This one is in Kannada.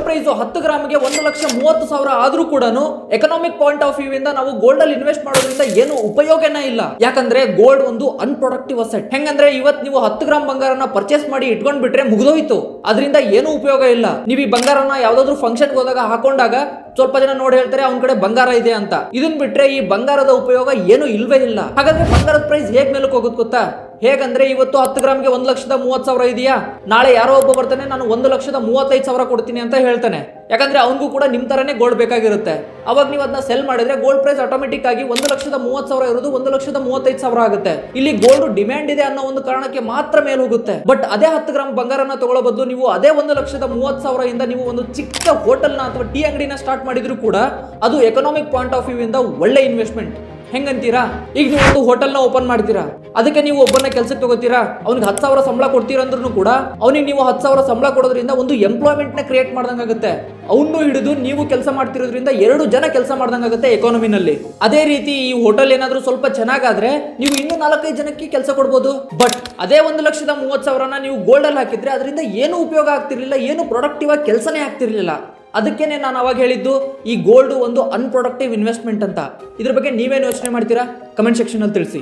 ಪ್ರೈಸ್ 10 ಗ್ರಾಮ್ಗೆ 1,30,30,000 ಆದ್ರೂ ಕೂಡ ಎಕನಾಮಿಕ್ ಪಾಯಿಂಟ್ ಆಫ್ ವ್ಯೂ ಇಂದ ನಾವು ಗೋಲ್ಡ್ ಅಲ್ಲಿ ಇನ್ವೆಸ್ಟ್ ಮಾಡೋದ್ರಿಂದ ಏನು ಉಪಯೋಗನೇ ಇಲ್ಲ. ಯಾಕಂದ್ರೆ ಗೋಲ್ಡ್ ಒಂದು ಅನ್ಪ್ರೊಡಕ್ಟಿವ್ ಅಸೆಟ್. ಹೆಂಗಂದ್ರೆ ಇವತ್ತು ನೀವು 10 ಗ್ರಾಮ್ ಬಂಗಾರನ ಪರ್ಚೇಸ್ ಮಾಡಿ ಇಟ್ಕೊಂಡ್ ಬಿಟ್ರೆ ಮುಗಿದೋಯ್ತು, ಅದರಿಂದ ಏನು ಉಪಯೋಗ ಇಲ್ಲ. ನೀವು ಈ ಬಂಗಾರನ ಯಾವ್ದಾದ್ರು ಫಂಕ್ಷನ್ ಹೋದಾಗ ಹಾಕೊಂಡಾಗ ಸ್ವಲ್ಪ ಜನ ನೋಡಿ ಹೇಳ್ತಾರೆ ಅವ್ನ ಕಡೆ ಬಂಗಾರ ಇದೆ ಅಂತ. ಇದನ್ ಬಿಟ್ರೆ ಈ ಬಂಗಾರದ ಉಪಯೋಗ ಏನು ಇಲ್ವೇ ಇಲ್ಲ. ಹಾಗಾದ್ರೆ ಬಂಗಾರದ ಪ್ರೈಸ್ ಹೇಗ್ ಮೇಲಕ್ಕೆ ಹೋಗುತ್ತೆ ಗೊತ್ತಾ? ಹೇಗಂದ್ರೆ ಇವತ್ತು 10 ಗ್ರಾಮ್ಗೆ 1,30,30,000 ಇದೆಯಾ, ನಾಳೆ ಯಾರೋ ಒಬ್ಬ ಬರ್ತಾನೆ ನಾನು 1,35,000 ಕೊಡ್ತೀನಿ ಅಂತ ಹೇಳ್ತಾನೆ. ಯಾಕಂದ್ರೆ ಅವನಿಗೂ ಕೂಡ ನಿಮ್ ತರನೇ ಗೋಲ್ಡ್ ಬೇಕಾಗಿರುತ್ತೆ. ಅವಾಗ ನೀವು ಅದನ್ನ ಸೆಲ್ ಮಾಡಿದ್ರೆ ಗೋಲ್ಡ್ ಪ್ರೈಸ್ ಆಟೋಮೆಟಿಕ್ ಆಗಿ 1,30,30,000 ಇರೋದು 1,35,000 ಆಗುತ್ತೆ. ಇಲ್ಲಿ ಗೋಲ್ಡ್ ಡಿಮ್ಯಾಂಡ್ ಇದೆ ಅನ್ನೋ ಒಂದು ಕಾರಣಕ್ಕೆ ಮಾತ್ರ ಮೇಲೆ ಹೋಗುತ್ತೆ. ಬಟ್ ಅದೇ 10 ಗ್ರಾಮ್ ಬಂಗಾರನ ತಗೊಳ್ಳೋ ಬದಲು ನೀವು ಅದೇ 1,30,30,000 ಇಂದ ನೀವು ಒಂದು ಚಿಕ್ಕ ಹೋಟೆಲ್ನ ಅಥವಾ ಟೀ ಅಂಗಡಿನ ಸ್ಟಾರ್ಟ್ ಮಾಡಿದ್ರು ಕೂಡ ಅದು ಎಕನಾಮಿಕ್ ಪಾಯಿಂಟ್ ಆಫ್ ವ್ಯೂ ಇಂದ ಒಳ್ಳೆ ಇನ್ವೆಸ್ಟ್ಮೆಂಟ್. ಹೆಂಗಂತೀರಾ? ಈಗ ನೀವು ಒಂದು ಹೋಟೆಲ್ನ ಓಪನ್ ಮಾಡ್ತೀರಾ, ಅದಕ್ಕೆ ನೀವು ಒಬ್ಬನ ಕೆಲಸಕ್ಕೆ ತಗೋತೀರಾ, ಅವ್ನಿಗೆ 10,000 ಸಂಬಳ ಕೊಡ್ತೀರಾ ಅಂದ್ರೂ ಕೂಡ ಅವನಿಗೆ ನೀವು 10,000 ಸಂಬಳ ಕೊಡೋದ್ರಿಂದ ಒಂದು ಎಂಪ್ಲಾಯ್ಮೆಂಟ್ ನ ಕ್ರಿಯೇಟ್ ಮಾಡ್ದಂಗಾಗುತ್ತೆ. ಅವನು ಹಿಡಿದು ನೀವು ಕೆಲಸ ಮಾಡ್ತಿರೋದ್ರಿಂದ 2 ಜನ ಕೆಲಸ ಮಾಡ್ದಂಗಾಗುತ್ತೆ ಎಕಾನಮಿನಲ್ಲಿ. ಅದೇ ರೀತಿ ಈ ಹೋಟೆಲ್ ಏನಾದ್ರೂ ಸ್ವಲ್ಪ ಚೆನ್ನಾಗಾದ್ರೆ ನೀವು ಇನ್ನೂ 4-5 ಜನಕ್ಕೆ ಕೆಲಸ ಕೊಡ್ಬೋದು. ಬಟ್ ಅದೇ 1,30,30,000 ನೀವು ಗೋಲ್ಡ್ ಅಲ್ಲಿ ಹಾಕಿದ್ರೆ ಅದರಿಂದ ಏನು ಉಪಯೋಗ ಆಗ್ತಿರ್ಲಿಲ್ಲ, ಏನು ಪ್ರೊಡಕ್ಟಿವ್ ಆಗಿ ಕೆಲಸನೇ ಆಗ್ತಿರ್ಲಿಲ್ಲ. ಅದಕ್ಕೇನೆ ನಾನು ಅವಾಗ ಹೇಳಿದ್ದು ಈ ಗೋಲ್ಡ್ ಒಂದು ಅನ್ಪ್ರೊಡಕ್ಟಿವ್ ಇನ್ವೆಸ್ಟ್ಮೆಂಟ್ ಅಂತ. ಇದ್ರ ಬಗ್ಗೆ ನೀವೇನು ಯೋಚನೆ ಮಾಡ್ತೀರಾ? ಕಮೆಂಟ್ ಸೆಕ್ಷನ್ ಅಲ್ಲಿ ತಿಳಿಸಿ.